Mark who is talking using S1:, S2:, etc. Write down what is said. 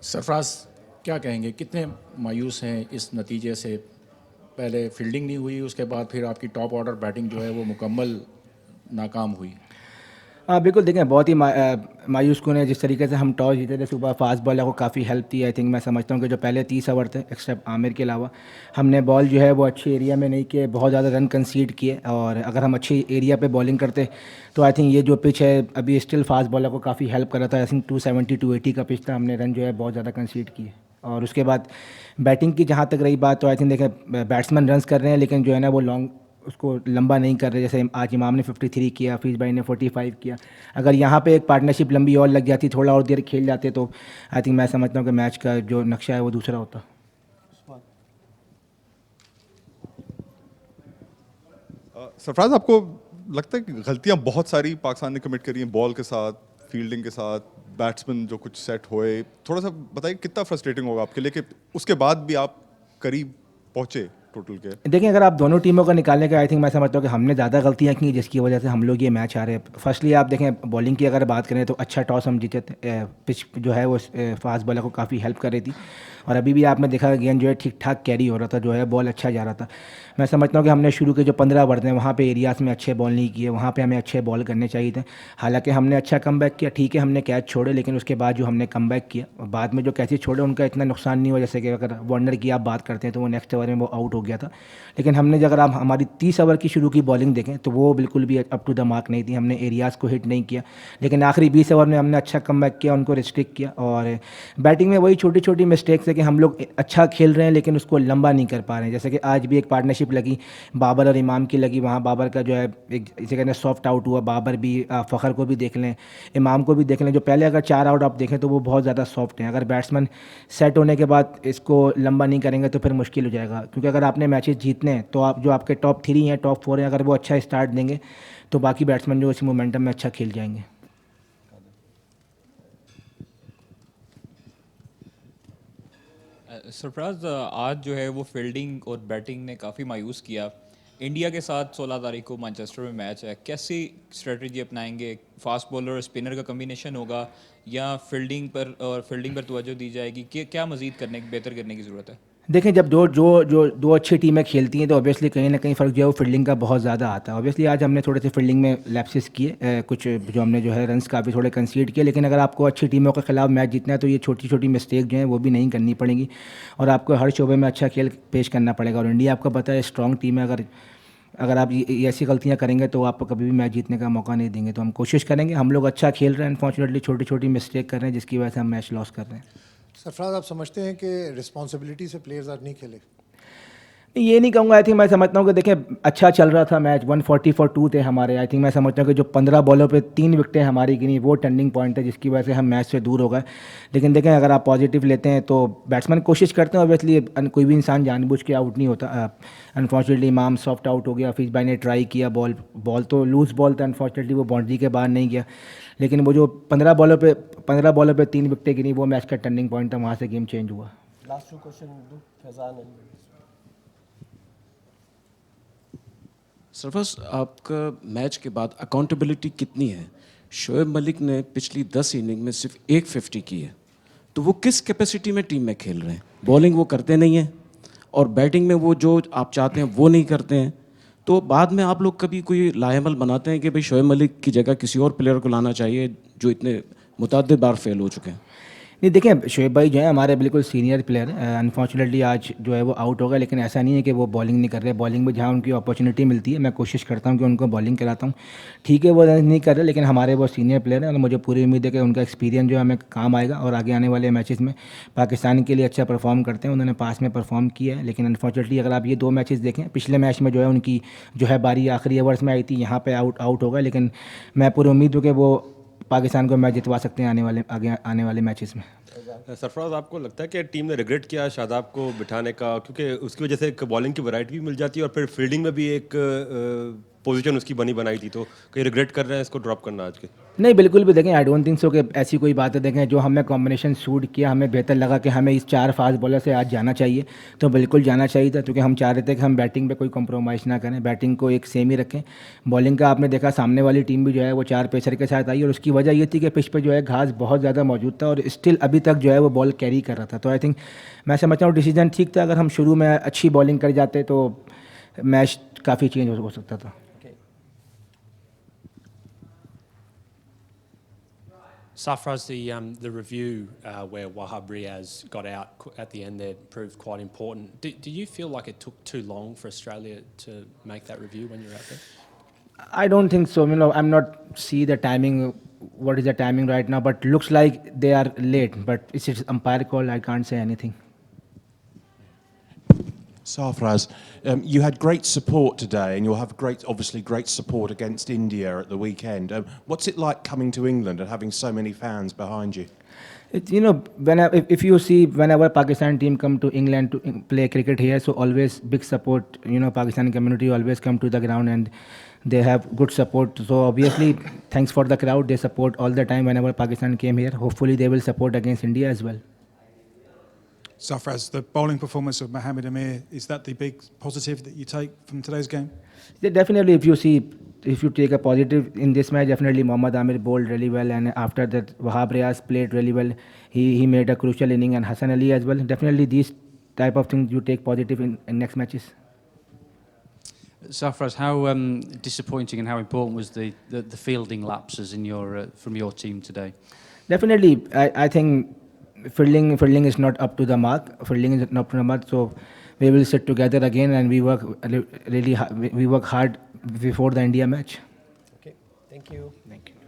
S1: सरफराज, क्या कहेंगे, कितने मायूस हैं इस नतीजे से? पहले फील्डिंग नहीं हुई, उसके बाद फिर आपकी टॉप ऑर्डर बैटिंग जो है वो मुकम्मल नाकाम हुई।
S2: हाँ बिल्कुल, देखें बहुत ही मायूस कौन है। जिस तरीके से हम टॉस जीते थे सुबह, फास्ट बॉलर को काफ़ी हेल्प थी। आई थिंक मैं समझता हूँ कि जो पहले 30 ओवर थे एक्सेप्ट आमिर के अलावा, हमने बॉल जो है वो अच्छे एरिया में नहीं किए, बहुत ज़्यादा रन कंसीड किए। और अगर हम अच्छे एरिया पे बॉलिंग करते तो आई थिंक ये जो पिच है अभी स्टिल फास्ट बॉलर को काफ़ी हेल्प कर रहा था। आई थिंक 270 280 का पिच था, हमने रन जो है बहुत ज़्यादा कंसीड किए। और उसके बाद बैटिंग की जहाँ तक रही बात, तो आई थिंक देखें बैट्समैन रन्स कर रहे हैं लेकिन जो है ना वो लॉन्ग उसको लंबा नहीं कर रहे। जैसे आज इमाम ने 53 किया, हफीज़ भाई ने 45 किया। अगर यहाँ पे एक पार्टनरशिप लंबी और लग जाती, थोड़ा और देर खेल जाते, तो आई थिंक मैं समझता हूँ कि मैच का जो नक्शा है वो दूसरा होता।
S3: सरफराज, आपको लगता है कि गलतियां बहुत सारी पाकिस्तान ने कमिट करी हैं बॉल के साथ, फील्डिंग के साथ, बैट्समैन जो कुछ सेट हुए? थोड़ा सा बताइए कितना फ्रस्ट्रेटिंग होगा आपके लिए कि उसके बाद भी आप करीब पहुंचे टोटल के।
S2: देखिए, अगर आप दोनों टीमों का निकालने का, आई थिंक मैं समझता हूँ कि हमने ज़्यादा गलतियाँ की जिसकी वजह से हम लोग ये मैच हारे। फर्स्टली आप देखें बॉलिंग की अगर बात करें तो अच्छा टॉस हम जीते थे। पिच जो है वो फास्ट बॉलर को काफ़ी हेल्प कर रही थी। और अभी भी आपने देखा गेंद जो है ठीक ठाक कैरी हो रहा था, जो है बॉल अच्छा जा रहा था। मैं समझता हूँ कि हमने शुरू के जो 15 ओवर थे वहाँ पे एरियाज़ में अच्छे बॉल नहीं किए, वहाँ पे हमें अच्छे बॉल करने चाहिए थे। हालांकि हमने अच्छा कमबैक किया, ठीक है हमने कैच छोड़े, लेकिन उसके बाद जो हमने कमबैक किया और बाद में जो कैचेज छोड़े उनका इतना नुकसान नहीं हुआ। जैसे कि अगर वार्नर की आप बात करते हैं तो वो नेक्स्ट ओवर में वो आउट हो गया था। लेकिन हमने अगर आप हमारी 30 ओवर की शुरू की बॉलिंग देखें तो वो बिल्कुल भी अप टू द मार्क नहीं थी। हमने एरियाज़ को हिट नहीं किया, लेकिन आखिरी 20 ओवर में हमने अच्छा कमबैक किया, उनको रिस्ट्रिक्ट किया। और बैटिंग में वही छोटी छोटी मिस्टेक्स है कि हम लोग अच्छा खेल रहे हैं लेकिन उसको लंबा नहीं कर पा रहे हैं। जैसे कि आज भी एक पार्टनरशिप लगी बाबर और इमाम की लगी, वहाँ बाबर का जो है एक इसे कहते हैं सॉफ्ट आउट हुआ। बाबर भी फ़खर को भी देख लें, इमाम को भी देख लें, जो पहले अगर 4 आउट आप देखें तो वो बहुत ज़्यादा सॉफ्ट हैं। अगर बैट्समैन सेट होने के बाद इसको लंबा नहीं करेंगे तो फिर मुश्किल हो जाएगा, क्योंकि अगर आपने मैचेस जीतने हैं तो आप जो आपके टॉप 3 हैं, टॉप 4 हैं, अगर वो अच्छा स्टार्ट देंगे तो बाकी बैट्समैन जो इस मोमेंटम में अच्छा खेल जाएंगे।
S4: सरफराज, आज जो है वो फील्डिंग और बैटिंग ने काफ़ी मायूस किया। इंडिया के साथ 16 तारीख को मैनचेस्टर में मैच है, कैसी स्ट्रेटजी अपनाएंगे? फास्ट बॉलर और स्पिनर का कम्बिनेशन होगा या फील्डिंग पर तवज्जो दी जाएगी? कि क्या मज़ीद करने बेहतर करने की ज़रूरत है?
S2: देखें, जब दो जो जो दो अच्छी टीमें खेलती हैं तो ऑब्वियसली कहीं ना कहीं फ़र्क जो है वो फील्डिंग का बहुत ज़्यादा आता है। ऑब्वियसली आज हमने थोड़े से फील्डिंग में लैप्सेस किए, कुछ जो हमने जो है रन्स काफ़ी थोड़े कंसीड किए। लेकिन अगर आपको अच्छी टीमों के खिलाफ मैच जीतना है तो ये छोटी छोटी मिस्टेक जो है वो भी नहीं करनी पड़ेगी, और आपको हर शोबे में अच्छा खेल पेश करना पड़ेगा। और इंडिया आपको पता है स्ट्रॉन्ग टीम है। अगर अगर आप ये ऐसी गलतियां करेंगे तो आपको कभी भी मैच जीतने का मौका नहीं देंगे। तो हम कोशिश करेंगे, हम लोग अच्छा खेल रहे हैं, अनफॉर्चुनेटली छोटी छोटी मिस्टेक कर रहे हैं जिसकी वजह से हम मैच लॉस कर रहे हैं।
S5: सरफराज, आप समझते हैं कि रिस्पॉन्सिबिलिटी से प्लेयर्स आज नहीं खेले?
S2: ये नहीं कहूँगा। आई थिंक मैं समझता हूँ कि देखिए अच्छा चल रहा था मैच, 140 फॉर 2 थे हमारे। आई थिंक मैं समझता हूँ कि जो 15 बॉलों पे 3 विकेटें हमारी गिनी वो टर्निंग पॉइंट है जिसकी वजह से हम मैच से दूर हो गए। लेकिन देखें, अगर आप पॉजिटिव लेते हैं तो बैट्समैन कोशिश करते हैं, ऑब्वियसली कोई भी इंसान जानबूझ के आउट नहीं होता। अनफॉर्चुनेटली इमाम सॉफ्ट आउट हो गया, हफीज़ भाई ने ट्राई किया, बॉल बॉल तो लूज बॉल था, अनफॉर्चुनेटली वो बाउंड्री के बाहर नहीं गया। लेकिन वो जो 15 बॉलों पे 3 विकेटें गिनी वो मैच का टर्निंग पॉइंट था, वहाँ से गेम चेंज हुआ।
S6: लास्ट क्वेश्चन दो फैजान।
S7: सरफराज, आपका मैच के बाद अकाउंटेबिलिटी कितनी है? शोएब मलिक ने पिछली 10 इनिंग में सिर्फ एक 50 की है, तो वो किस कैपेसिटी में टीम में खेल रहे हैं? बॉलिंग वो करते नहीं हैं और बैटिंग में वो जो आप चाहते हैं वो नहीं करते हैं। तो बाद में आप लोग कभी कोई लाएमल बनाते हैं कि भाई शोएब मलिक की जगह किसी और प्लेयर को लाना चाहिए जो इतने मुतअद्दिद बार फेल हो चुके हैं?
S2: नहीं, देखें शोएब भाई जो है हमारे बिल्कुल सीनियर प्लेयर हैं। अनफॉर्चुनेटली आज जो है वो आउट हो गया, लेकिन ऐसा नहीं है कि वो बॉलिंग नहीं कर रहे। बॉलिंग में जहाँ उनकी अपॉर्चुनिटी मिलती है मैं कोशिश करता हूँ कि उनको बॉलिंग कराता हूँ। ठीक है वो नहीं कर रहे, लेकिन हमारे वो सीनियर प्लेयर हैं और मुझे पूरी उम्मीद है कि उनका एक्सपीरियंस जो है हमें काम आएगा और आगे आने वाले मैचेस में पाकिस्तान के लिए अच्छा परफॉर्म करते हैं। उन्होंने पास में परफॉर्म किया है, लेकिन अनफॉर्चुनेटली अगर आप ये 2 मैचेस देखें, पिछले मैच में जो है उनकी जो है बारी आखिरी ओवर्स में आई थी, यहाँ पे आउट हो गए। लेकिन मैं पूरी उम्मीद हूँ कि वो पाकिस्तान को मैच जितवा सकते हैं आगे आने वाले मैचेस में।
S8: सरफराज, आपको लगता है कि टीम ने रिग्रेट किया शादाब को बिठाने का, क्योंकि उसकी वजह से एक बॉलिंग की वैरायटी भी मिल जाती है और फिर फील्डिंग में भी एक पोजीशन उसकी बनी बनाई थी, तो कहीं रिग्रेट कर रहे हैं इसको ड्रॉप करना आज के?
S2: नहीं, बिल्कुल भी देखें, आई डोंट थिंक सो कि ऐसी कोई बात है। देखें, जो हमें कॉम्बिनेशन सूट किया, हमें बेहतर लगा कि हमें इस 4 फास्ट बॉलर से आज जाना चाहिए, तो बिल्कुल जाना चाहिए था, क्योंकि हम चाह रहे थे कि हम बैटिंग पे कोई कॉम्प्रोमाइज़ ना करें, बैटिंग को एक सेम ही रखें। बॉलिंग का आपने देखा, सामने वाली टीम भी जो है वो 4 पेसर के साथ आई, और उसकी वजह ये थी कि पिच पे जो है घास बहुत ज़्यादा मौजूद था, और स्टिल अभी तक जो है वो बॉल कैरी कर रहा था। तो आई थिंक मैं समझता हूँ डिसीजन ठीक था। अगर हम शुरू में अच्छी बॉलिंग कर जाते तो मैच काफ़ी चेंज हो सकता था।
S6: Sarfraz, the review where Wahab Riaz got out at the end there proved quite important. Do you feel like it took too long for Australia to make that review when you were out there?
S2: I don't think so. I'm not see the timing. What is the timing right now? But looks like they are late. But it's umpire call. I can't say anything.
S9: Sarfraz, you had great support today, and you'll have obviously great support against India at the weekend. What's it like coming to England and having so many fans behind you?
S2: If you see, whenever Pakistan team come to England to play cricket here, so always big support. Pakistani community always come to the ground and they have good support. So obviously, thanks for the crowd. They support all the time whenever Pakistan came here. Hopefully, they will support against India as well.
S10: Sarfraz, the bowling performance of Mohammad Amir, is that the big positive that you take from today's game?
S2: Yeah, definitely, if you take a positive in this match, definitely Mohammad Amir bowled really well, and after that Wahab Riaz played really well. He made a crucial inning, and Hassan Ali as well. Definitely these type of things you take positive in next matches.
S11: Sarfraz, how disappointing and how important was the fielding lapses in from your team today?
S2: Definitely, I think fielding is not up to the mark. Fielding is not up to the mark, so we will sit together again and we work really hard. We work hard before the India match.
S6: Okay, thank you.
S2: Thank you.